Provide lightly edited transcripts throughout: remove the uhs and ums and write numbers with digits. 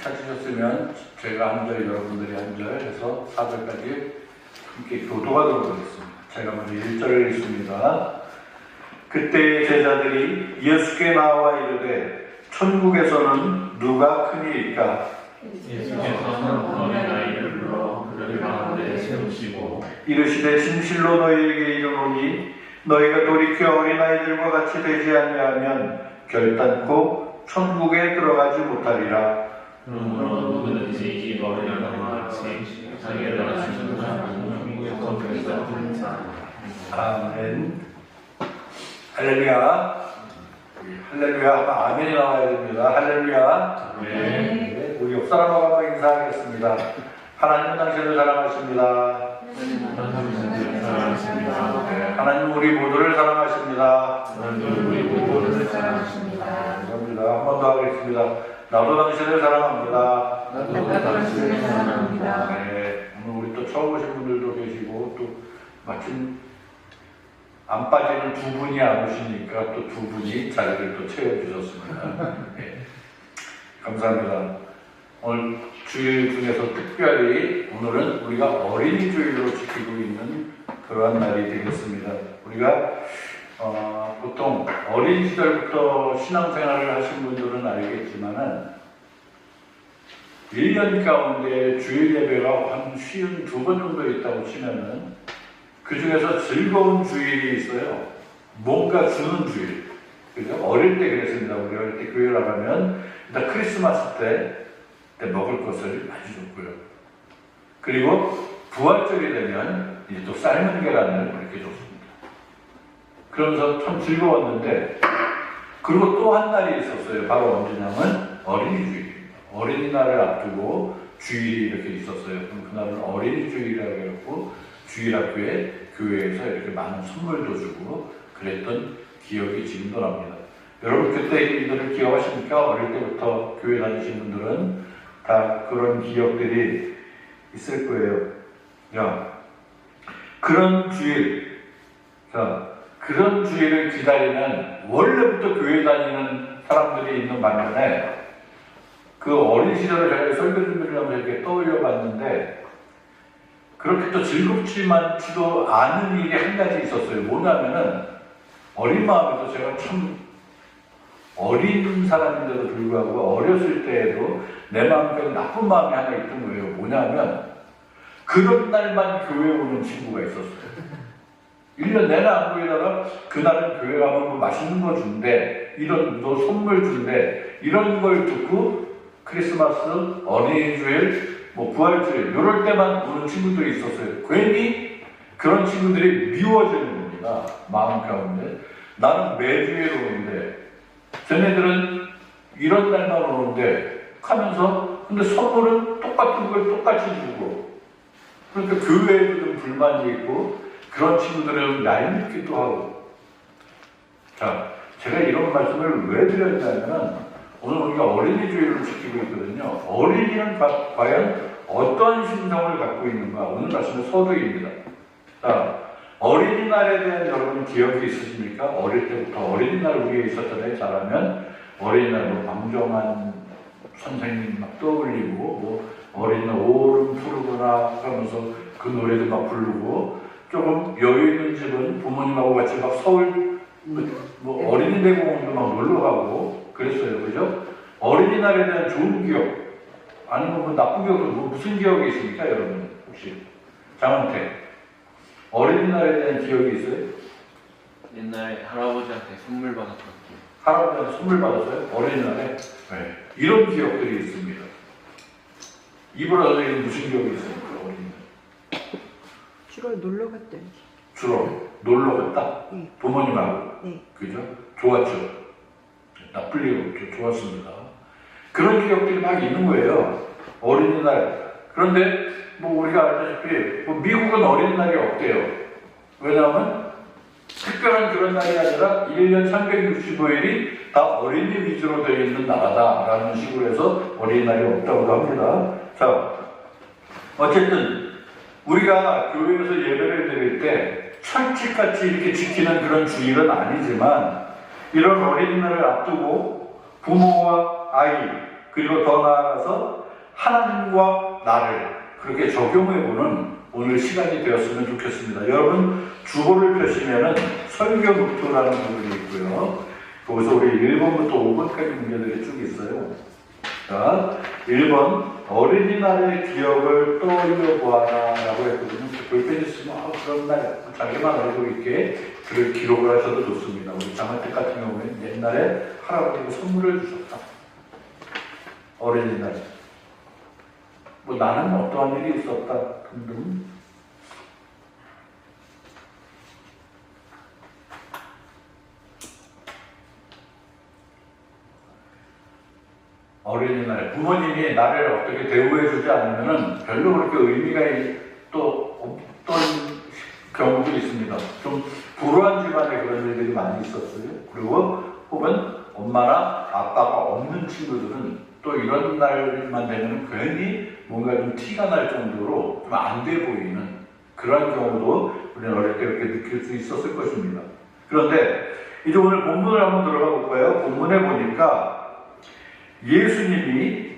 찾으셨으면 제가 한 절, 여러분들이 한 절 해서 4절까지 함께 교도하도록 하겠습니다. 제가 먼저 1절을 읽습니다. 그때 제자들이 예수께 나와 이르되 천국에서는 누가 크니이까? 예수께서는 어린아이를 불러 그들 가운데 세우시고 이르시되 진실로 너희에게 이르노니 너희가 돌이켜 어린아이들과 같이 되지 아니하면 결단코 천국에 들어가지 못하리라. 그러므로 누구든지 이 어린아이와 같이 자기를 낮추는 자는 천국의 선택에서 듣는 자. 아멘. 할렐루야. 할렐루야 하면 아멘이 나와야 됩니다. 할렐루야. 네. 우리 옆 사람하고 한번 인사하겠습니다. 하나님은 당신을 사랑하십니다. 사랑하십니다. 하나님 우리 모두를 사랑하십니다. 하나님 우리 모두를 사랑하십니다. 감사합니다. 한 번 더 하겠습니다. 나도 당신을 사랑합니다. 나도 당신을 사랑합니다. 네, 오늘 우리 또 처음 오신 분들도 계시고 또 마침 안 빠지는 두 분이 안 오시니까 또 두 분이 자리를 또 채워주셨습니다. 네. 감사합니다. 오늘 주일 중에서 특별히 오늘은 우리가 어린이 주일로 지키고 있는 그러한 날이 되겠습니다. 우리가 보통 어린 시절부터 신앙생활을 하신 분들은 알겠지만은 1년 가운데 주일 예배가 한 52번 정도 있다고 치면은 그 중에서 즐거운 주일이 있어요. 뭔가 주는 주일. 그죠? 어릴 때 그랬습니다. 우리 어릴 때 교회 나가면 일단 크리스마스 때 먹을 것을 많이 줬고요. 그리고 부활절이 되면 이제 또 삶은 계란을 이렇게 줬습니다. 그러면서 참 즐거웠는데, 그리고 또 한 날이 있었어요. 바로 언제냐면 어린이 주일입니다. 어린이날을 앞두고 주일이 이렇게 있었어요. 그럼 그날은 어린이 주일이라고 해갖고 주일학교에 교회에서 이렇게 많은 선물도 주고 그랬던 기억이 지금도 납니다. 여러분 그때 일들을 기억하십니까? 어릴 때부터 교회 다니신 분들은 다 그런 기억들이 있을 거예요. 그런 주일, 그런 주일을 기다리는 원래부터 교회 다니는 사람들이 있는 반면에 그 어린 시절을 제가 설교 준비를 하면서 이렇게 떠올려 봤는데 그렇게 또 즐겁지만지도 않은 일이 한 가지 있었어요. 뭐냐면은 어린 마음에도 제가 참 어린 사람인데도 불구하고 어렸을 때에도 내 마음속에 나쁜 마음이 하나 있던 거예요. 뭐냐면 그런 날만 교회 오는 친구가 있었어요. 1년 내내 안 보이다가 그날은 교회 가면 뭐 맛있는 거 준대, 이런 너 선물 준대, 이런 걸 듣고 크리스마스, 어린이 주일, 뭐 부활주일 이럴 때만 오는 친구들이 있었어요. 괜히 그런 친구들이 미워지는 겁니다. 마음 가운데. 나는 매주일 오는데 쟤네들은 이런 날만 오는데 하면서 근데 선물은 똑같은 걸 똑같이 주고 그러니까 교회에도 좀 불만이 있고 그런 친구들은 얄밉기도 하고. 자, 제가 이런 말씀을 왜 드렸냐면 오늘 우리가 어린이 주일을 지키고 있거든요. 어린이는 과연 어떤 심성을 갖고 있는가? 오늘 말씀은 서두입니다. 자, 어린이날에 대한 여러분 기억이 있으십니까? 어릴 때부터 어린이날 우리가 있었잖아요. 잘하면 어린이날 뭐 방정환 선생님 막 떠올리고 뭐 어린이날 오름 푸르구나 하면서 그 노래도 막 부르고 조금 여유 있는 집은 부모님하고 같이 막 서울 뭐 어린이 대공원도 막 놀러 가고 그랬어요. 그죠? 어린이날에 대한 좋은 기억 아니면 뭐 나쁜 기억도 뭐 무슨 기억이 있습니까? 여러분 혹시 장원택 어린이날에 대한 기억이 있어요? 옛날에 할아버지한테 선물 받았거든요. 할아버지한테 선물 받았어요? 어린이날에? 네. 이런 기억들이 있습니다. 이브라 선생님은 무슨 기억이 있습니까? 어린이날. 주로 놀러 갔던 주로 놀러 갔다? 네. 부모님하고? 네. 그죠? 좋았죠? 나쁠 일 없죠. 좋았습니다. 그런 기억들이 막 있는 거예요. 어린이날. 그런데 뭐 우리가 알다시피 뭐 미국은 어린이날이 없대요. 왜냐하면 특별한 그런 날이 아니라 1년 365일이 다 어린이 위주로 되어 있는 나라다라는 식으로 해서 어린이날이 없다고 합니다. 자, 어쨌든 우리가 교회에서 예배를 드릴 때 철칙같이 이렇게 지키는 그런 주일은 아니지만 이런 어린이날을 앞두고 부모와 아이 그리고 더 나아가서 하나님과 나를 그렇게 적용해보는 오늘 시간이 되었으면 좋겠습니다. 여러분 주보를 펴시면은 설교 목표라는 부분이 있고요. 거기서 우리 1번부터 5번까지 문제들이 쭉 있어요. 자, 1번 어린이날의 기억을 떠올려 보아라라고 했거든요. 볼펜 있으면 그런 날 자기만 알고 있게 그 기록을 하셔도 좋습니다. 우리 장한택 같은 경우에는 옛날에 할아버지가 선물을 주셨다. 어린이날. 뭐 나는 어떠한 일이 있었다 등등. 어린이날 부모님이 나를 어떻게 대우해주지 않으면은 별로 그렇게 의미가 또 없던 경우도 있습니다. 좀 불우한 집안에 그런 일들이 많이 있었어요. 그리고 혹은 엄마나 아빠가 없는 친구들은 또 이런 날만 되면 괜히 뭔가 좀 티가 날 정도로 좀 안 돼 보이는 그런 경우도 우리는 어릴 때 이렇게 느낄 수 있었을 것입니다. 그런데 이제 오늘 본문을 한번 들어가 볼까요? 본문에 보니까 예수님이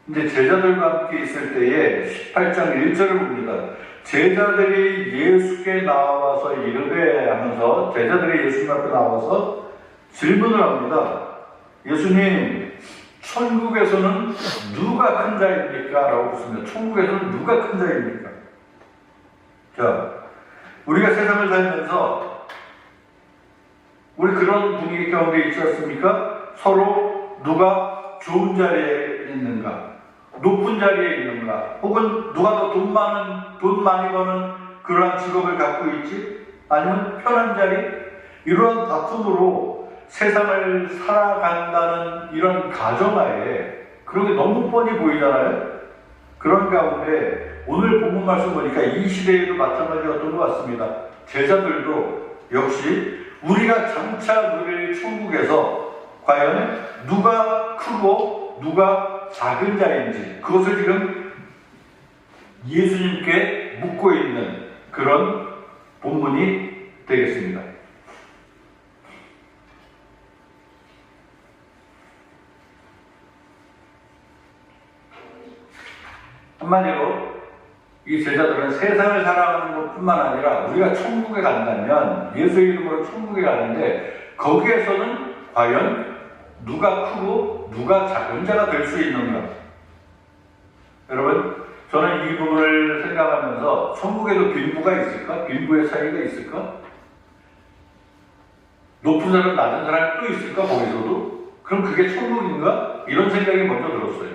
이제 제자들과 함께 있을 때에 18장 1절을 봅니다. 제자들이 예수께 나와서 이르되 하면서 제자들이 예수님 앞에 나와서 질문을 합니다. 예수님, 천국에서는 누가 큰 자입니까? 라고 묻습니다. 천국에서는 누가 큰 자입니까? 자, 우리가 세상을 살면서 우리 그런 분위기 가운데 있지 않습니까? 서로 누가 좋은 자리에 있는가, 높은 자리에 있는가, 혹은 누가 더 돈 많이 버는 그러한 직업을 갖고 있지, 아니면 편한 자리, 이런 다툼으로 세상을 살아간다는 이런 가정하에 그런 게 너무 뻔히 보이잖아요. 그런 가운데 오늘 본문 말씀 보니까 이 시대에도 마찬가지였던 것 같습니다. 제자들도 역시 우리가 장차 누릴 천국에서 과연 누가 크고 누가 작은 자인지 그것을 지금 예수님께 묻고 있는 그런 본문이 되겠습니다. 한마디로 이 제자들은 세상을 살아가는 것뿐만 아니라 우리가 천국에 간다면 예수의 이름으로 천국에 가는데 거기에서는 과연 누가 크고 누가 작은 자가 될 수 있는가? 여러분, 저는 이 부분을 생각하면서 천국에도 빈부가 있을까? 빈부의 차이가 있을까? 높은 사람, 낮은 사람이 또 있을까? 거기서도? 그럼 그게 천국인가? 이런 생각이 먼저 들었어요.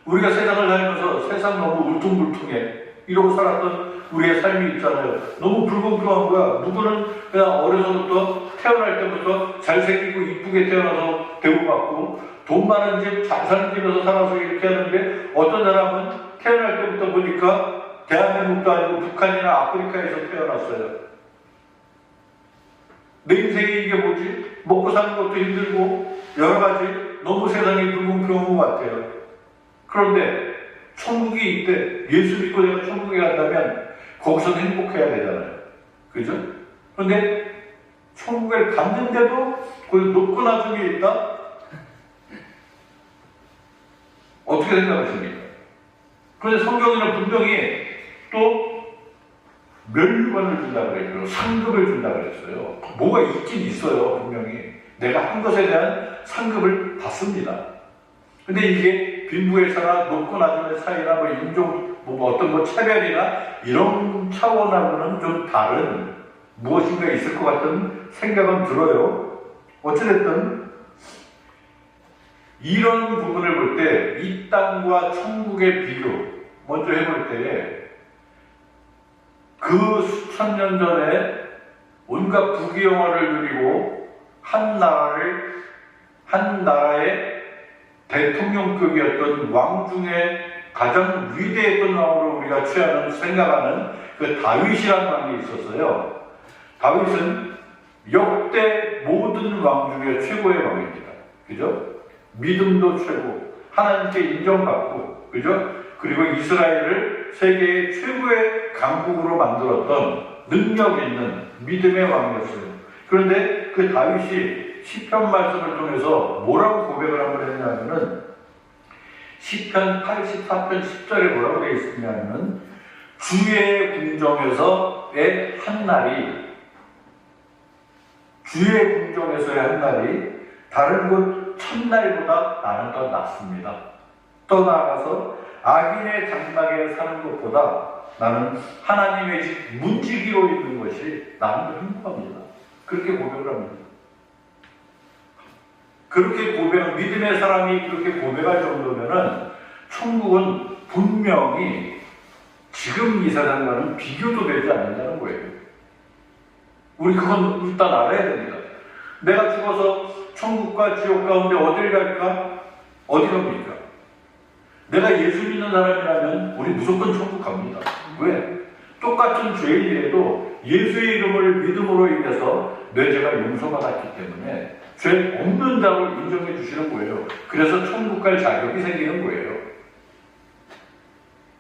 우리가 세상을 살면서 세상 너무 울퉁불퉁해 이러고 살았던 우리의 삶이 있잖아요. 너무 불공평한 거야. 누구는 그냥 어려서부터 태어날 때부터 잘생기고 이쁘게 태어나서 대우받고 돈 많은 집, 잘 사는 집에서 살아서 이렇게 하는데 어떤 사람은 태어날 때부터 보니까 대한민국도 아니고 북한이나 아프리카에서 태어났어요. 내 인생이 이게 뭐지? 먹고 사는 것도 힘들고 여러 가지 너무 세상이 불공평한 것 같아요. 그런데 천국이 있대. 예수 믿고 내가 천국에 간다면 거기서는 행복해야 되잖아요. 그죠? 그런데 천국에 갔는데도 거기 높고 낮은 게 있다? 어떻게 생각하십니까? 그런데 성경에는 분명히 또 면류관을 준다고 그랬고요. 상급을 준다고 그랬어요. 뭐가 있긴 있어요. 분명히. 내가 한 것에 대한 상급을 받습니다. 근데 이게 빈부의 차나 높고 낮은 차이나 뭐 인종, 뭐 어떤 차별이나 이런 차원하고는 좀 다른 무엇인가 있을 것 같은 생각은 들어요. 어찌됐든 이런 부분을 볼 때 이 땅과 천국의 비교 먼저 해볼 때 그 수천 년 전에 온갖 부귀영화를 누리고 한 나라의 대통령급이었던 왕 중에 가장 위대했던 왕으로 우리가 생각하는 그 다윗이라는 왕이 있었어요. 다윗은 역대 모든 왕 중에 최고의 왕입니다. 그죠? 믿음도 최고, 하나님께 인정받고, 그죠? 그리고 이스라엘을 세계의 최고의 강국으로 만들었던 능력 있는 믿음의 왕이었어요. 그런데 그 다윗이 시편 말씀을 통해서 뭐라고 고백을 한번 했냐면은 시편 84편 10절에 뭐라고 되어 있느냐면 주의 궁정에서의 한 날이 다른 곳 천날보다 나는 더 낫습니다. 더 나아가서 악인의 장막에 사는 것보다 나는 하나님의 집 문지기로 있는 것이 나는 더 행복합니다. 그렇게 고백을 합니다. 그렇게 믿음의 사람이 그렇게 고백할 정도면은 천국은 분명히 지금 이 세상과는 비교도 되지 않는다는 거예요. 우리 그건 일단 알아야 됩니다. 내가 죽어서 천국과 지옥 가운데 어딜 갈까? 어디 갑니까? 내가 예수 믿는 사람이라면 우리 무조건 천국 갑니다. 왜? 똑같은 죄인이라도 예수의 이름을 믿음으로 인해서 내 죄가 용서받았기 때문에 죄 없는 자로 인정해 주시는 거예요. 그래서 천국 갈 자격이 생기는 거예요.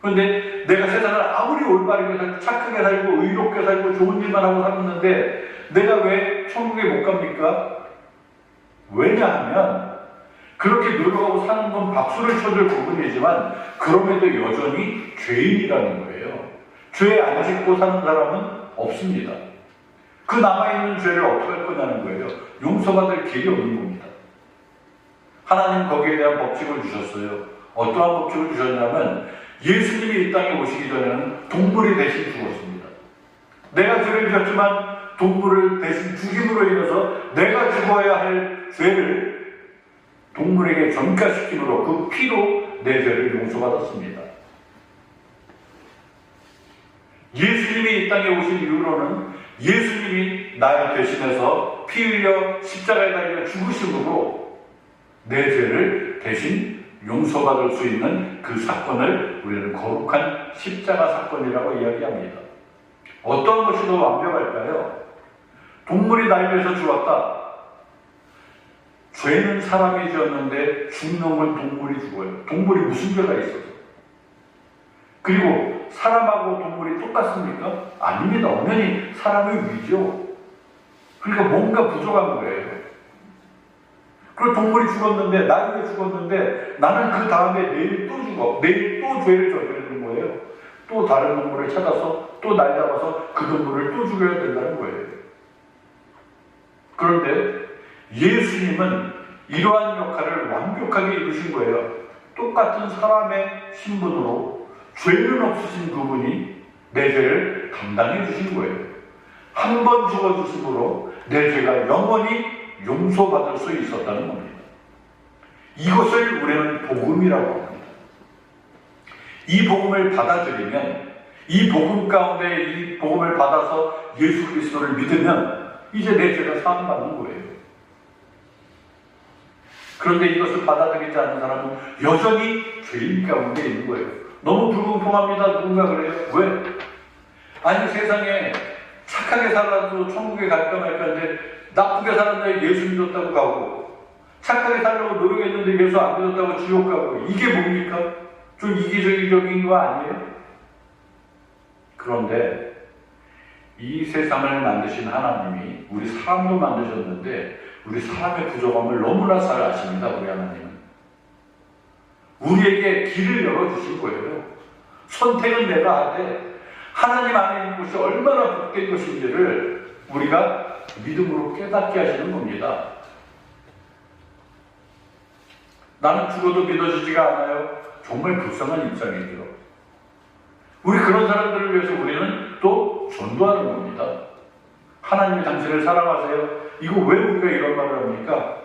그런데 내가 세상을 아무리 올바르게 살고 착하게 살고 의롭게 살고 좋은 일만 하고 살았는데 내가 왜 천국에 못 갑니까? 왜냐하면 그렇게 노력하고 사는 건 박수를 쳐줄 부분이지만 그럼에도 여전히 죄인이라는 거예요. 죄 안 짓고 사는 사람은 없습니다. 그 남아있는 죄를 어떻게 할 거냐는 거예요. 용서받을 길이 없는 겁니다. 하나님 거기에 대한 법칙을 주셨어요. 어떠한 법칙을 주셨냐면 예수님이 이 땅에 오시기 전에는 동물이 대신 죽었습니다. 내가 죄를 지었지만 동물을 대신 죽임으로 인해서 내가 죽어야 할 죄를 동물에게 전가시킴으로 그 피로 내 죄를 용서받았습니다. 예수님이 이 땅에 오신 이후로는 예수님이 나를 대신해서 피 흘려 십자가에 달려 죽으심으로 내 죄를 대신 용서받을 수 있는 그 사건을 우리는 거룩한 십자가 사건이라고 이야기합니다. 어떤 것이 더 완벽할까요? 동물이 날 위해서 죽었다. 죄는 사람이 지었는데 죽는 건 동물이 죽어요. 동물이 무슨 죄가 있어서. 그리고 사람하고 동물이 똑같습니까? 아닙니다. 엄연히 사람의 위죠. 그러니까 뭔가 부족한 거예요. 그리고 동물이 죽었는데, 나중에 죽었는데, 나는 그 다음에 내일 또 죽어. 내일 또 죄를 저지르는 거예요. 또 다른 동물을 찾아서, 또 날 잡아서 그 동물을 또 죽여야 된다는 거예요. 그런데 예수님은 이러한 역할을 완벽하게 이루신 거예요. 똑같은 사람의 신분으로 죄는 없으신 그분이 내 죄를 감당해 주신 거예요. 한 번 죽어주심으로 내 죄가 영원히 용서받을 수 있었다는 겁니다. 이것을 우리는 복음이라고 합니다. 이 복음을 받아들이면, 이 복음 가운데 이 복음을 받아서 예수 그리스도를 믿으면 이제 내 죄가 사함받는 거예요. 그런데 이것을 받아들이지 않는 사람은 여전히 죄인 가운데 있는 거예요. 너무 불공평합니다. 누군가 그래요. 왜? 아니 세상에 착하게 살아도 천국에 갈까 말까인데 나쁘게 살았는데 예수 믿었다고 가고 착하게 살려고 노력했는데 예수 안 믿었다고 지옥 가고 이게 뭡니까? 좀 이기적인 거 아니에요? 그런데 이 세상을 만드신 하나님이 우리 사람도 만드셨는데 우리 사람의 부족함을 너무나 잘 아십니다. 우리 하나님은. 우리에게 길을 열어주신 거예요. 선택은 내가 하되 하나님 안에 있는 것이 얼마나 복된 것인지를 우리가 믿음으로 깨닫게 하시는 겁니다. 나는 죽어도 믿어지지가 않아요. 정말 불쌍한 입장이죠. 우리 그런 사람들을 위해서 우리는 또 전도하는 겁니다. 하나님이 당신을 사랑하세요. 이거 왜 우리가 이런 말을 합니까?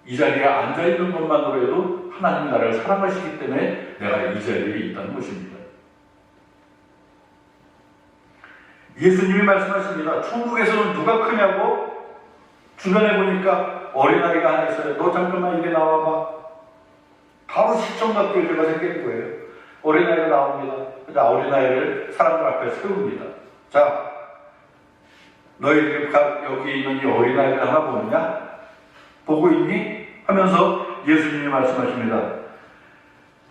이 자리에 앉아있는 것만으로 해도 하나님이 나를 사랑하시기 때문에 내가 이 자리에 있다는 것입니다. 예수님이 말씀하십니다. 천국에서는 누가 크냐고? 주변에 보니까 어린아이가 하나 있어요. 너 잠깐만 이리 나와봐. 바로 시청각교제가 생기는 거예요. 어린아이가 나옵니다. 그래서 어린아이를 사람들 앞에 세웁니다. 자, 너희들 여기 있는 이 어린아이를 하나 보느냐? 보고 있니? 하면서 예수님이 말씀하십니다.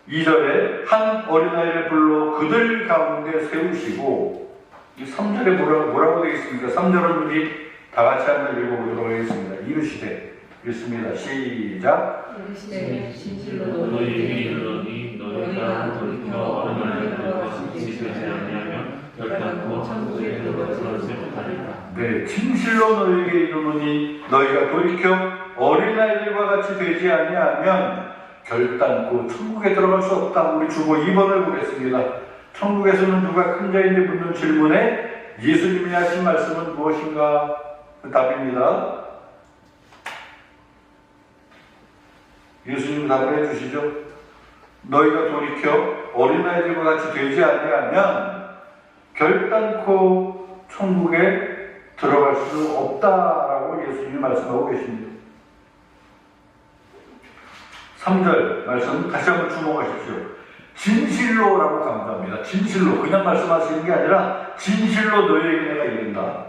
2절에 한 어린아이를 불러 그들 가운데 세우시고 이 3절에 뭐라고 되어 있습니까? 3절은 우리 다 같이 한번 읽어보도록 하겠습니다. 이르시되 읽습니다. 시작. 이르시되 진실로 너희에게 이르노니 너희가 돌이켜 어른아이들과 같이 되지 아니하면 결단코 천국에 들어가지 못하리라. 네, 진실로 너희에게 이르노니 너희가 돌이켜 어린아이들과 같이 되지 아니하면 결단코 천국에 들어갈 수 없다. 우리 주보 2번을 보겠습니다. 천국에서는 누가 큰 자인지 묻는 질문에 예수님이 하신 말씀은 무엇인가? 그 답입니다. 예수님 답을 해주시죠. 너희가 돌이켜 어린아이들과 같이 되지 아니하면 결단코 천국에 들어갈 수 없다라고 예수님이 말씀하고 계십니다. 3절 말씀 다시 한번 주목하십시오. 진실로라고 강조합니다. 진실로 그냥 말씀하시는 게 아니라 진실로 너희에게 내가 이른다.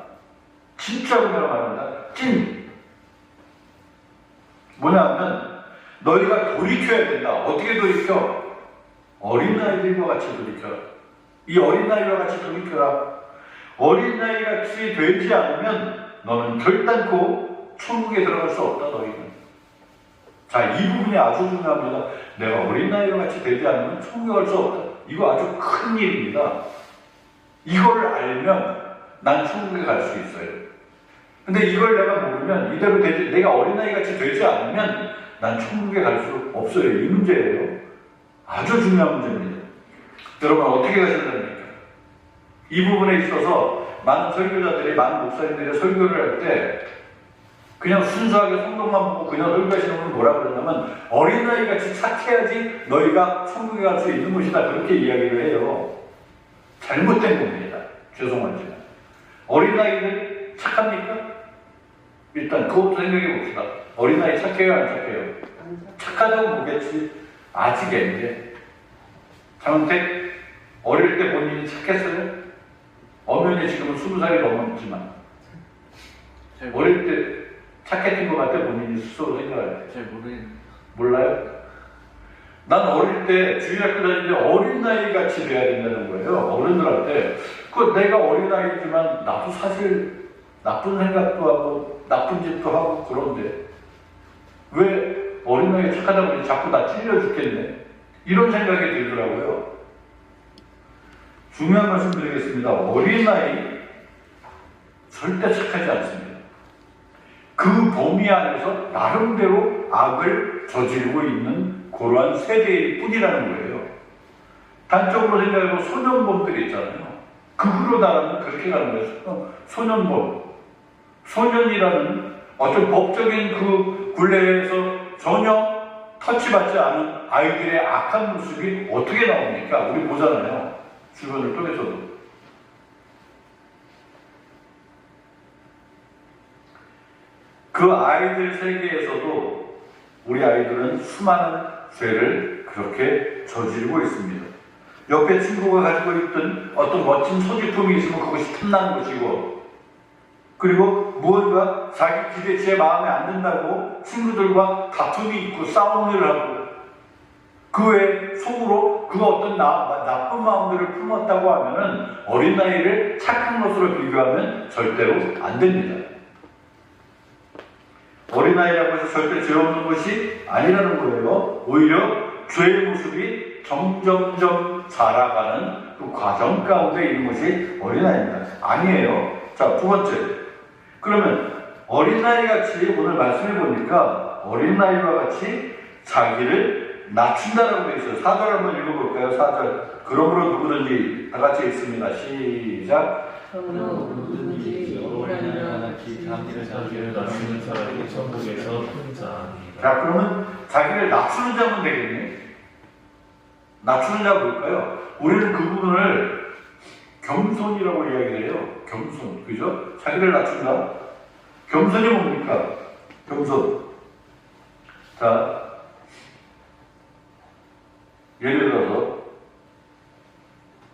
진짜로 내가 말한다. 찐. 뭐냐면 너희가 돌이켜야 된다. 어떻게 돌이켜? 어린아이들과 같이 돌이켜라. 이 어린아이와 같이 돌이켜라. 어린아이같이 되지 않으면 너는 결단코 천국에 들어갈 수 없다. 너희는. 자, 이 부분이 아주 중요합니다. 내가 어린아이와 같이 되지 않으면 천국에 갈 수 없다. 이거 아주 큰 일입니다. 이걸 알면 난 천국에 갈 수 있어요. 근데 이걸 내가 모르면 이대로 되지, 내가 어린아이같이 되지 않으면 난 천국에 갈 수 없어요. 이 문제예요. 아주 중요한 문제입니다. 여러분 어떻게 가셔야 됩니까? 이 부분에 있어서 많은 설교자들이, 많은 목사님들이 설교를 할 때 그냥 순수하게 성경만 보고 그냥 설교하시는 분은 뭐라 그러냐면 어린아이같이 착해야지 너희가 천국에 갈 수 있는 것이다. 그렇게 이야기를 해요. 잘못된 겁니다. 죄송하지만. 어린아이들 착합니까? 일단 그것부터 생각해 봅시다. 어린아이 착해요? 안 착해요? 착하다고 보겠지. 아직 애인데. 장은택 어릴 때 본인이 착했어요? 엄연히 지금은 20살이 넘었지만 어릴 때 착했던 것 같아. 본인이 스스로 생각할 때. 잘 모르겠는데. 몰라요? 난 어릴 때 주일학교 다닐 때 어린아이같이 돼야 된다는 거예요. 어른들한테. 내가 어린아이지만 나도 사실 나쁜 생각도 하고 나쁜 짓도 하고 그런데 왜 어린아이 착하다 보니 자꾸 나 찔려 죽겠네. 이런 생각이 들더라고요. 중요한 말씀 드리겠습니다. 어린아이 절대 착하지 않습니다. 그 범위 안에서 나름대로 악을 저지르고 있는 그러한 세대일 뿐이라는 거예요. 단적으로 생각해보면 소년범들이 있잖아요. 극으로 나가면 그렇게 가는 거예요. 소년범. 소년이라는 어떤 법적인 그 굴레에서 전혀 터치받지 않은 아이들의 악한 모습이 어떻게 나옵니까? 우리 보잖아요. 주변을 통해서도. 그 아이들 세계에서도 우리 아이들은 수많은 죄를 그렇게 저지르고 있습니다. 옆에 친구가 가지고 있던 어떤 멋진 소지품이 있으면 그것이 탐나는 것이고, 그리고 무언가 자기 기대치에 마음에 안 든다고 친구들과 다툼이 있고 싸움을 하고, 그 외에 속으로 그 어떤 나쁜 마음들을 품었다고 하면은 어린아이를 착한 것으로 비교하면 절대로 안 됩니다. 어린아이라고 해서 절대 죄 없는 것이 아니라는 거예요. 오히려 죄의 모습이 점점점 자라가는 그 과정 가운데 있는 것이 어린아이입니다. 아니에요. 자, 두 번째. 그러면 어린아이같이 오늘 말씀해 보니까 어린아이와 같이 자기를 낮춘다라고 되어 있어요. 4절 한번 읽어볼까요? 4절. 그러므로 누구든지 다 같이 읽습니다. 시작. 그러므로 누구든지 어린아이와 같이 자기를 낮추는 사람이 천국에서 큰 자입니다. 자, 그러면 자기를 낮추는 자면 되겠네. 낮추는 자가 뭘까요? 우리는 그 부분을 겸손이라고 이야기를 해요. 겸손. 그죠? 자기를 낮춘다. 겸손이 뭡니까? 겸손. 자, 예를 들어서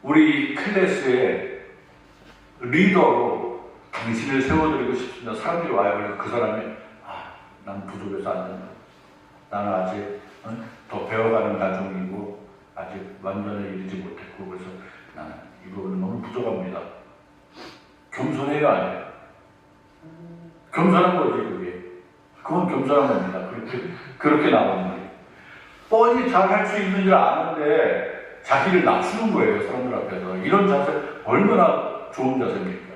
우리 클래스에 리더로 당신을 세워드리고 싶습니다. 사람들이 와요. 그래서 그 사람이 난 부족해서 안 된다. 나는 아직 더 배워가는 과정이고 아직 완전히 이르지 못했고 그래서 나는 이 부분은 너무 부족합니다. 겸손해가 아니에요. 겸손한 거지 그게. 그건 겸손한 겁니다. 그렇게 나오는 거예요. 뻔히 잘 할 수 있는 줄 아는데 자기를 낮추는 거예요, 사람들 앞에서. 이런 자세 얼마나 좋은 자세입니까?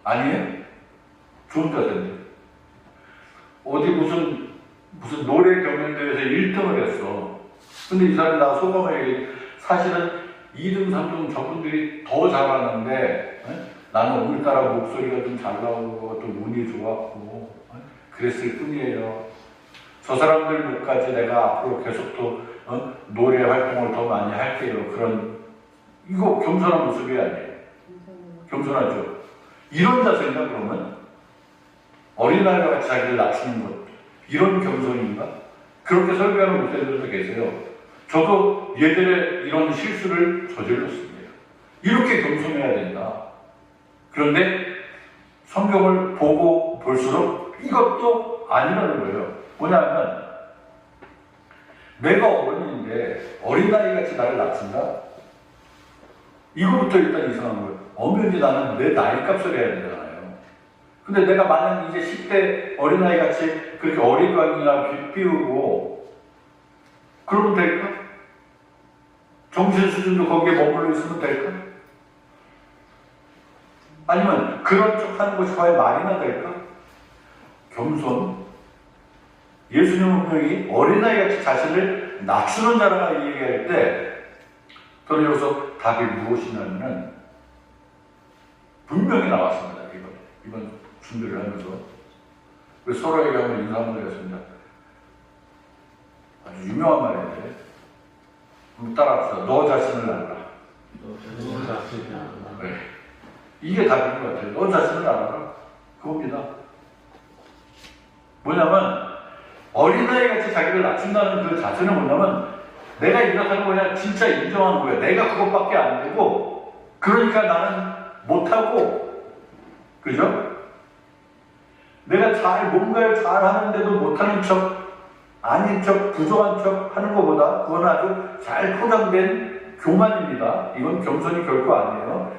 아니에요? 좋은 자세입니다. 어디 무슨 노래 경연대회에서 1등을 했어. 근데 이 사람이 나 소감을 사실은 2등, 3등 저분들이 더 잘하는데 나는 오늘따라 목소리가 좀 잘 나오고 또 운이 좋았고 그랬을 뿐이에요. 저 사람들 못까지 내가 앞으로 계속 또 노래 활동을 더 많이 할게요. 이거 겸손한 모습이 아니에요. 겸손하죠. 이런 자세인가 그러면? 어린아이와 같이 자기를 낮추는 것, 이런 겸손인가? 그렇게 설교하는 목사님들도 계세요. 저도 예전에 이런 실수를 저질렀습니다. 이렇게 겸손해야 된다. 그런데 성경을 보고 볼수록 이것도 아니라는 거예요. 뭐냐면 내가 어른인데 어린아이같이 나를 낮춘다? 이거부터 일단 이상한 거예요. 엄연히 나는 내 나이값을 해야 되잖아요. 근데 내가 만약 이제 10대 어린아이같이 그렇게 어린광이나 빗비우고 그러면 될까? 정신 수준도 거기에 머물러 있으면 될까? 아니면 그런 척 하는 것이 과연 말이나 될까? 겸손? 예수님은 분명히 어린아이같이 자신을 낮추는 자라고 얘기할 때 저는 여기서 답이 무엇이냐면 분명히 나왔습니다. 이번 준비를 하면서 서로에게 한번 인사 한번 드렸습니다. 아주 유명한 말인데 한번 따라합시다. 너 자신을 알아라. 네. 이게 답인 것 같아요. 너 자신을 알아라. 그겁니다. 뭐냐면 어린아이같이 자기를 낮춘다는 그 자체는 뭐냐면 내가 이렇다는 거냐 진짜 인정하는 거예요. 내가 그것밖에 안 되고 그러니까 나는 못하고 그죠? 내가 뭔가를 잘 하는데도 못하는 척 아닌 척 부족한 척 하는 것보다 그건 아주 잘 포장된 교만입니다. 이건 겸손이 결코 아니에요.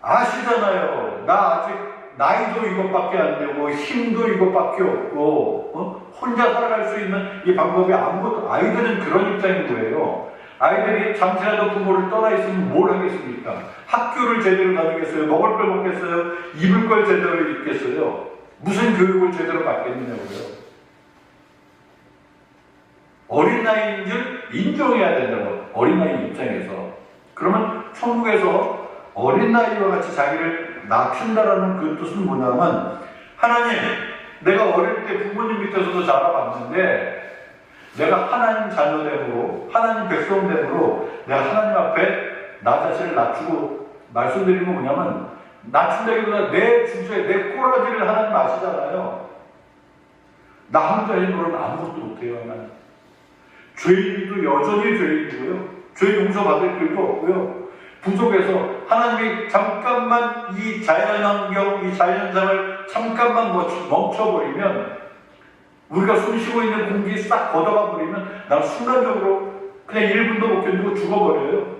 아시잖아요. 나 아직 나이도 이것밖에 안 되고 힘도 이것밖에 없고 혼자 살아갈 수 있는 이 방법이 아무것도. 아이들은 그런 입장인 거예요. 아이들이 잠시라도 부모를 떠나 있으면 뭘 하겠습니까? 학교를 제대로 다니겠어요? 먹을 걸 먹겠어요? 입을 걸 제대로 입겠어요? 무슨 교육을 제대로 받겠느냐고요. 어린아이인 줄 인정해야 된다고. 어린아이 입장에서. 그러면 천국에서 어린아이와 같이 자기를 낮춘다라는 그 뜻은 뭐냐면 하나님, 내가 어릴 때 부모님 밑에서도 자라봤는데 내가 하나님 자녀됨으로 하나님 백성됨으로 내가 하나님 앞에 나 자신을 낮추고 말씀드리는 건 뭐냐면 낮춘다기보다 내 주제, 내 꼬라지를 하나님 아시잖아요. 나 혼자 힘으로는 아무것도 못해요. 하나님. 죄인도 여전히 죄인이고요. 죄 용서받을 길도 없고요. 부족해서 하나님이 잠깐만 이 자연환경, 이 자연상을 잠깐만 멈춰버리면 우리가 숨쉬고 있는 공기 싹 걷어가 버리면 난 순간적으로 그냥 1분도 못 견디고 죽어버려요.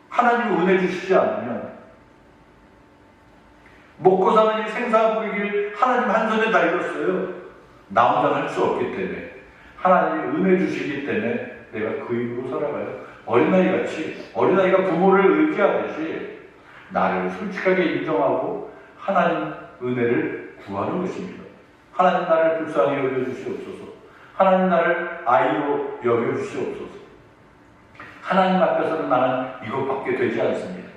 하나님이 은혜 주시지 않으면. 먹고 사는 이 생사 부리길 하나님 한 손에 달렸어요. 나 혼자 할 수 없기 때문에. 하나님이 은혜 주시기 때문에 내가 그 힘으로 살아가요. 어린아이같이, 어린아이가 부모를 의지하듯이 나를 솔직하게 인정하고 하나님 은혜를 구하는 것입니다. 하나님 나를 불쌍히 여겨주시옵소서. 하나님 나를 아이로 여겨주시옵소서. 하나님 앞에서는 나는 이것밖에 되지 않습니다.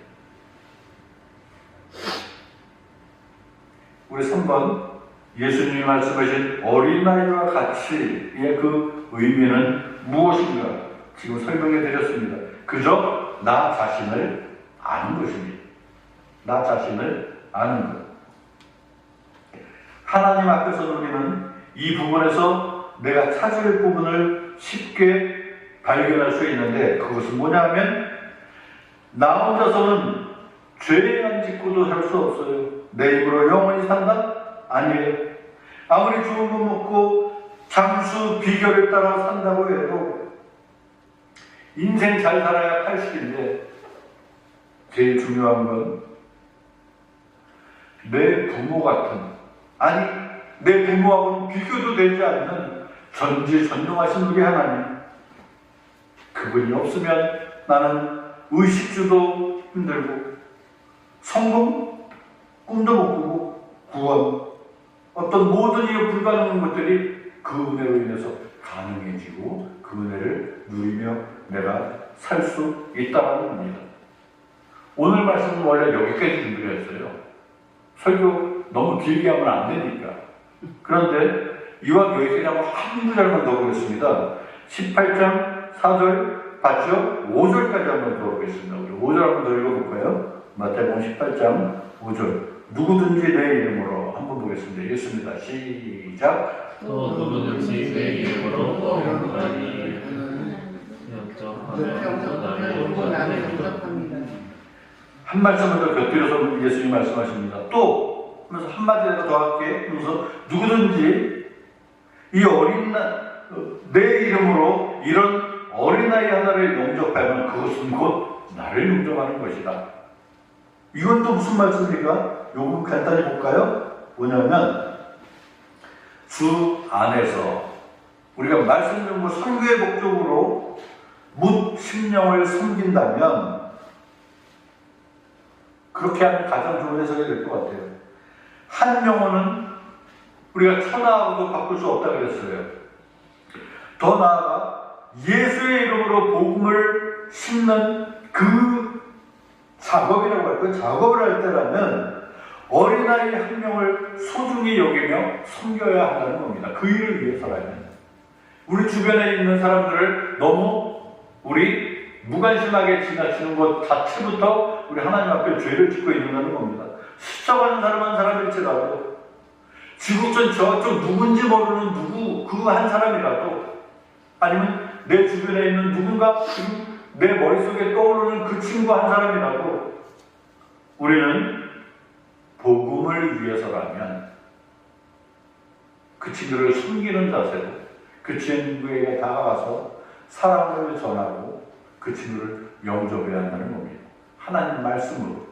우리 3번 예수님이 말씀하신 어린아이와 같이의 그 의미는 무엇인가? 지금 설명해 드렸습니다. 그저 나 자신을 아는 것입니다. 나 자신을 아는 것. 하나님 앞에서 우리는 이 부분에서 내가 찾을 부분을 쉽게 발견할 수 있는데 그것은 뭐냐면 나 혼자서는 죄 안 짓고도 살 수 없어요. 내 입으로 영원히 산다? 아니에요. 아무리 좋은 거 먹고 장수 비결을 따라 산다고 해도 인생 잘 살아야 80인데 제일 중요한 건 내 부모 같은, 아니 내 부모하고는 비교도 되지 않는 전지전능하신 우리 하나님, 그분이 없으면 나는 의식주도 힘들고 성공 꿈도 못 꾸고 구원 어떤 모든 이 불가능한 것들이 그 은혜로 인해서 가능해지고 그 은혜를 누리며 내가 살 수 있다는 겁니다. 오늘 말씀은 원래 여기까지 준비를 했어요. 설교 너무 길게 하면 안 되니까. 그런데 이왕 여기까지 하고 한 구절만 더 보겠습니다. 18장 4절 봤죠? 5절까지 한번 더 보겠습니다. 우리 5절 한번 더 읽어볼까요? 마태복음 18장 5절. 누구든지 내 이름으로 한번 보겠습니다. 읽겠습니다. 시작. 또 누구든지 내 이름으로 영광이 한 말씀을 더 곁들여서 예수님이 말씀하십니다. 또 하면서 한마디라도 더 할게. 그래서 누구든지 이 내 이름으로 이런 어린아이 하나를 영접하면 그것은 곧 나를 영접하는 것이다. 이건 또 무슨 말씀입니까? 요거 간단히 볼까요? 뭐냐면 주 안에서 우리가 말씀 전부 선교의 목적으로 묻 심령을 섬긴다면 그렇게 하면 가장 좋은 해석이 될 것 같아요. 한 영혼은 우리가 천하하고도 바꿀 수 없다고 그랬어요. 더 나아가 예수의 이름으로 복음을 심는 그 작업이라고 할 거예요. 작업을 할 때라면 어린아이 한 명을 소중히 여기며 섬겨야 한다는 겁니다. 그 일을 위해서라면. 우리 주변에 있는 사람들을 너무 우리 무관심하게 지나치는 것 자체부터 우리 하나님 앞에 죄를 짓고 있는 겁니다. 스쳐가는 사람 한 사람일지라도 지구촌 저쪽 누군지 모르는 누구 그 한 사람이라도 아니면 내 주변에 있는 누군가 지금 내 머릿속에 떠오르는 그 친구 한 사람이라도 우리는 복음을 위해서라면 그 친구를 섬기는 자세로 그 친구에게 다가가서 사랑을 전하고 그 친구를 영접해야 한다는 겁니다. 하나님 말씀으로.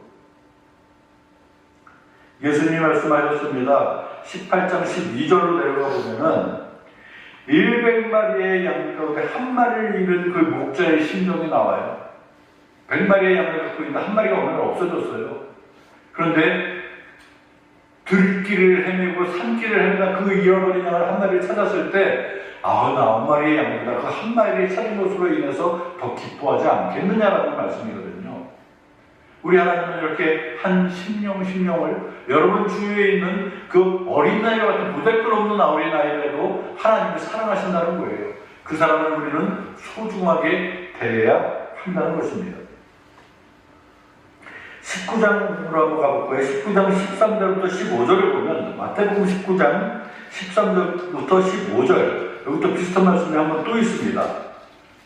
예수님이 말씀하셨습니다. 18장 12절로 내려가 보면은 100마리의 양 가운데 한 마리를 잃은 그 목자의 심정이 나와요. 100마리의 양을 갖고 있는데 한 마리가 오늘 없어졌어요. 그런데 들길을 헤매고 산길을 헤매다 그 잃어버린 양을 한 마리를 찾았을 때 99마리의 양보다 그 한 마리를 찾은 것으로 인해서 더 기뻐하지 않겠느냐라는 말씀이거든요. 우리 하나님은 이렇게 한 심령을 여러분 주위에 있는 그 어린아이와 같은 보잘것없는 어린아이라도 하나님이 사랑하신다는 거예요. 그 사람을 우리는 소중하게 대해야 한다는 것입니다. 19장으로 한번 가볼까요? 19장 13절부터 15절을 보면 마태복음 19장 13절부터 15절 여기도 비슷한 말씀이 한번 또 있습니다.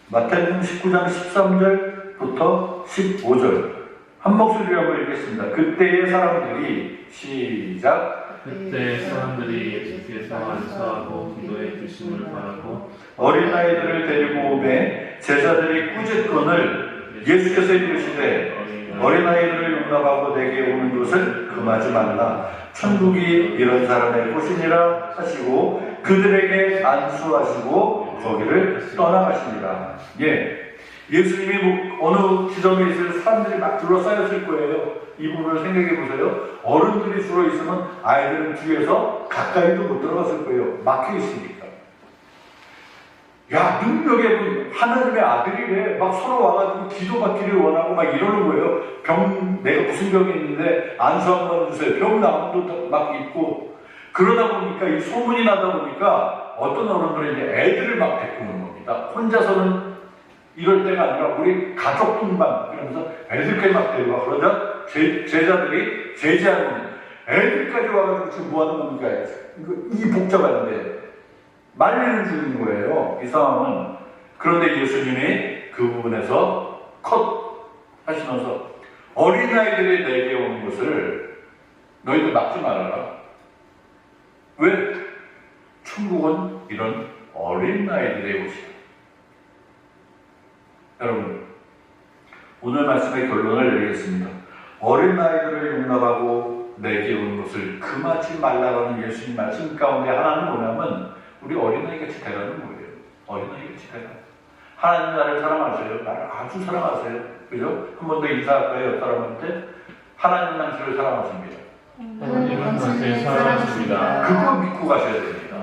마태복음 19장 13절부터 15절 한 목소리로 한번 읽겠습니다. 그때의 사람들이 시작. 그때 사람들이 예수께서 안수하고 기도해 주심을 바라고 어린아이들을 데리고 오매 제자들이 꾸짖건을 예수께서 이르시되 어린아이들을 용납하고 내게 오는 것을 금하지 말라. 천국이 이런 사람의 곳이니라 하시고 그들에게 안수하시고 거기를 떠나가시니라. 예수님이 어느 지점에 있을 사람들이 막 둘러싸였을 거예요. 이 부분을 생각해 보세요. 어른들이 주로 있으면 아이들은 뒤에서 가까이도 못 들어갔을 거예요. 막혀 있으니까. 야, 능력의 하나님의 아들이래. 막 서로 와가지고 기도받기를 원하고 막 이러는 거예요. 내가 무슨 병이 있는데 안수 한번 주세요. 병 나무도 막 있고. 그러다 보니까 이 소문이 나다 보니까 어떤 어른들은 이제 애들을 막 데리고 오는 겁니다. 혼자서는 이럴 때가 아니라 우리 가족 동반 이러면서 애들까지 막 데리고 와. 그러자 제자들이 제지하는 애들까지 와가지고 지금 뭐 하는 겁니까? 이 복잡한데 말리는 중인 거예요. 이 상황은. 그런데 예수님이 그 부분에서 컷 하시면서 어린아이들이 내게 오는 것을 너희들 막지 말아라. 왜? 천국은 이런 어린아이들의 곳이다. 여러분, 오늘 말씀의 결론을 내리겠습니다. 어린아이들을 용납하고 내게 온 것을 금하지 말라라는 예수님 말씀 가운데 하나는 뭐냐면 우리 어린아이같이 되라는 거예요. 어린아이같이 되라. 하나님 나를 사랑하세요. 나를 아주 사랑하세요. 그죠? 한 번 더 인사할까요? 옆 사람한테 하나님 당신을 사랑하십니다. 하나님은 당신을 사랑하십니다. 그거 믿고 가셔야 됩니다.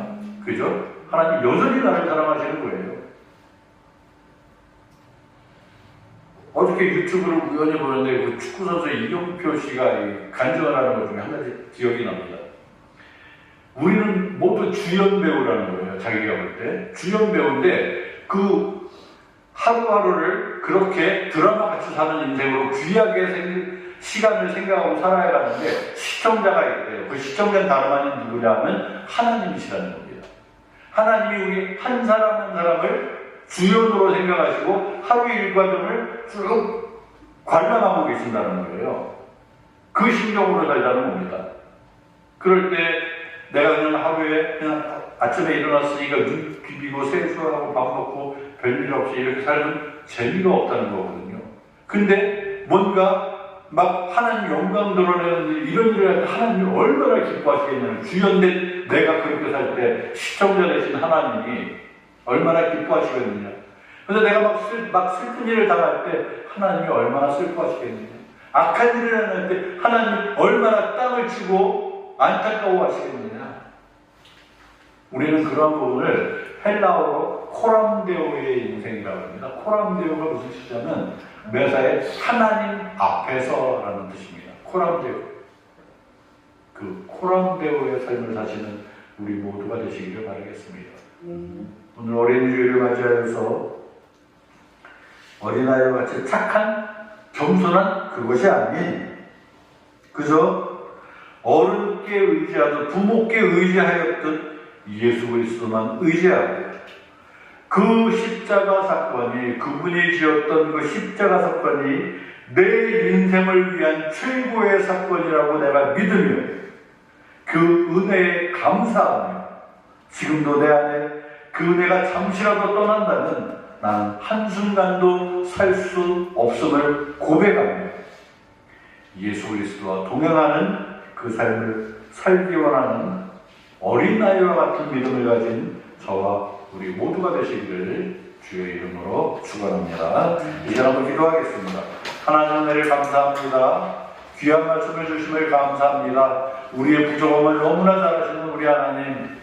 그죠? 하나님 여전히 나를 사랑하시는 거예요. 어저께 유튜브를 우연히 보는데 그 축구선수 이용표 씨가 간증을 하는 것 중에 한 가지 기억이 납니다. 우리는 모두 주연 배우라는 거예요. 자기가 볼 때. 주연 배우인데 그 하루하루를 그렇게 드라마 같이 사는 인생으로 귀하게 시간을 생각하고 살아야 하는데 시청자가 있대요. 그 시청자는 다름 아닌 누구냐면 하나님이시라는 겁니다. 하나님이 우리 한 사람 한 사람을 주연으로 생각하시고 하루 일과정을 쭉 관람하고 계신다는 거예요. 그 심정으로 살자는 겁니다. 그럴 때 내가 그냥 하루에 그냥 아침에 일어났으니까 눈 비비고 세수하고 밥 먹고 별일 없이 이렇게 살면 재미가 없다는 거거든요. 근데 뭔가 막 하나님 영광 드러내는 이런 일을 할 때 하나님이 얼마나 기뻐하시겠냐면 주연된 내가 그렇게 살 때 시청자 되신 하나님이 얼마나 기뻐하시겠느냐. 근데 내가 막 슬픈 일을 당할 때 하나님이 얼마나 슬퍼하시겠느냐. 악한 일을 당할 때 하나님이 얼마나 땅을 치고 안타까워하시겠느냐. 우리는 그런 부분을 헬라어로 코람데오의 인생이라고 합니다. 코람데오가 무슨 뜻이냐면 매사에 하나님 앞에서라는 뜻입니다. 코람데오. 그 코람데오의 삶을 사시는 우리 모두가 되시기를 바라겠습니다. 오늘 어린이주일을 맞이하여서 어린아이와 같이 착한 겸손한 그것이 아닌 그저 어른께 의지하듯 부모께 의지하였듯 예수 그리스도만 의지하고 그 십자가 사건이 그분이 지었던 그 십자가 사건이 내 인생을 위한 최고의 사건이라고 내가 믿으며 그 은혜에 감사하며 지금도 내 안에 그 은혜가 잠시라도 떠난다면 나는 한순간도 살 수 없음을 고백하며 예수 그리스도와 동행하는 그 삶을 살기 원하는 어린아이와 같은 믿음을 가진 저와 우리 모두가 되시기를 주의 이름으로 축원합니다. 이제 한번 기도하겠습니다. 하나님 은혜를 감사합니다. 귀한 말씀을 주심을 감사합니다. 우리의 부족함을 너무나 잘 아시는 우리 하나님,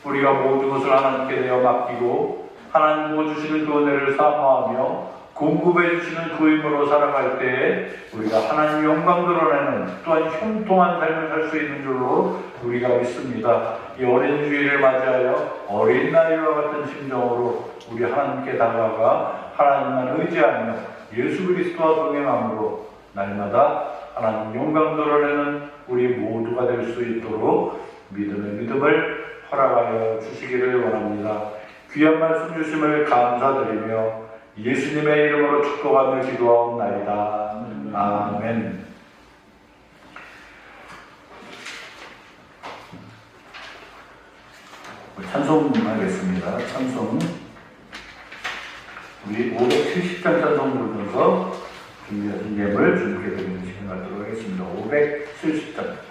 우리가 모든 것을 하나님께 내어 맡기고 하나님 부어주시는 그 은혜를 사모하며 공급해 주시는 그 힘으로 살아갈 때에 우리가 하나님 영광 드러내는 또한 형통한 삶을 살 수 있는 줄로 우리가 믿습니다. 이 어린 주일을 맞이하여 어린 나이와 같은 심정으로 우리 하나님께 다가가 하나님만 의지하며 예수 그리스도와 동행함으로 날마다 하나님 영광 드러내는 우리 모두가 될 수 있도록 믿음의 믿음을 허락하여 주시기를 원합니다. 귀한 말씀 주심을 감사드리며 예수님의 이름으로 축복하며 기도하옵나이다. 아멘. 찬송하겠습니다. 찬송 우리 570장 찬송 부르면서 준비하신 예물 주님께 드리는 시간 갖도록 하겠습니다. 570장.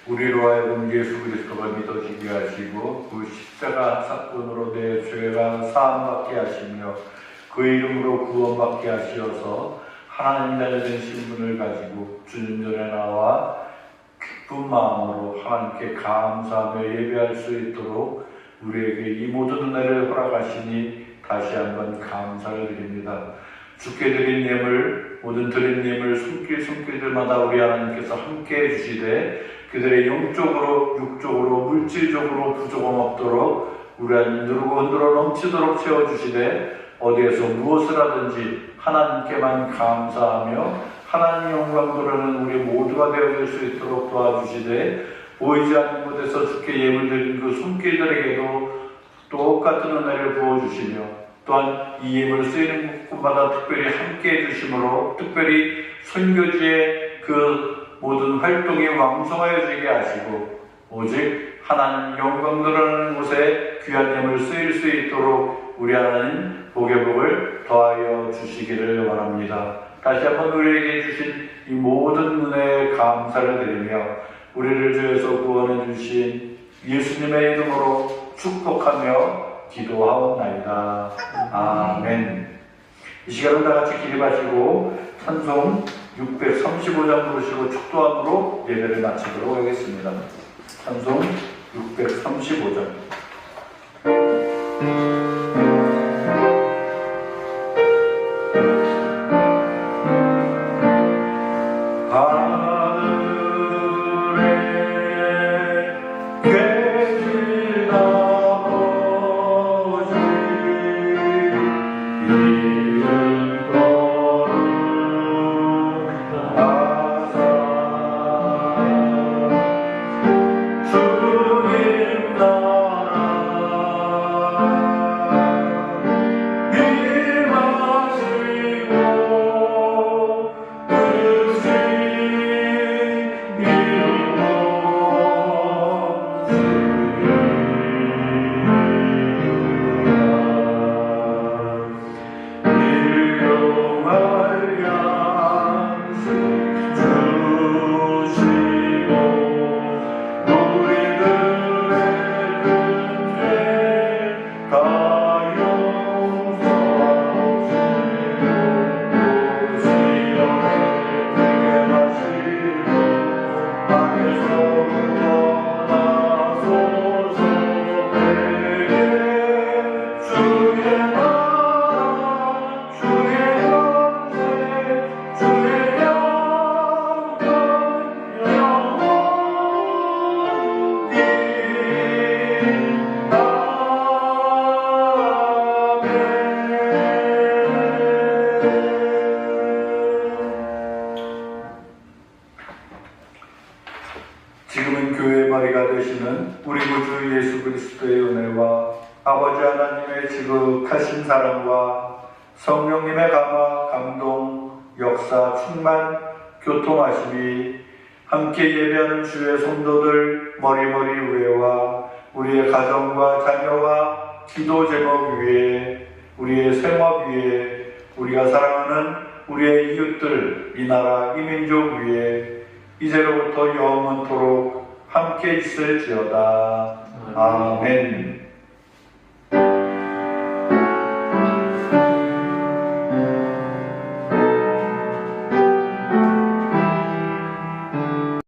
우리로 하여금 예수 그리스도가 믿어지게 하시고 그 십자가 사건으로 내 죄가 사함받게 하시며 그 이름으로 구원받게 하시어서 하나님 나라 된 신분을 가지고 주님 전에 나와 기쁜 마음으로 하나님께 감사하며 예배할 수 있도록 우리에게 이 모든 은혜를 허락하시니 다시 한번 감사를 드립니다. 주께 드린 예물, 모든 드린 예물 손길들마다 우리 하나님께서 함께 해주시되 그들의 영적으로, 육적으로, 물질적으로 부족함 없도록 우리 하나님 누르고 흔들어 넘치도록 채워주시되 어디에서 무엇을 하든지 하나님께만 감사하며 하나님 영광 돌아는 우리 모두가 되어질 수 있도록 도와주시되 보이지 않는 곳에서 주께 예물 드린 그 손길들에게도 똑같은 은혜를 부어주시며 또한 이 예물 쓰이는 곳마다 특별히 함께 해주심으로 특별히 선교지의 그 모든 활동이 왕성하여지게 하시고 오직 하나님 영광 드러나는 곳에 귀한 예물 쓰일 수 있도록 우리 하나님 복의 복을 더하여 주시기를 원합니다. 다시 한번 우리에게 주신 이 모든 은혜에 감사를 드리며 우리를 죄에서 구원해 주신 예수님의 이름으로 축복하며 기도하옵나이다. 아멘. 이 시간은 다 같이 기립하시고 찬송 635장 부르시고 축도함으로 예배를 마치도록 하겠습니다. 찬송 635장. 지금은 교회의 머리가 되시는 우리 구주 예수 그리스도의 은혜와 아버지 하나님의 지극하신 사랑과 성령님의 감화, 감동, 역사, 충만, 교통하심이 함께 예배하는 주의 성도들 머리머리 위에와 우리의 가정과 자녀와 기도 제목 위에 우리의 생활 위에 우리가 사랑하는 우리의 이웃들, 이 나라, 이 민족 위에 이제로부터 영원토록 함께 있을지어다. 아멘.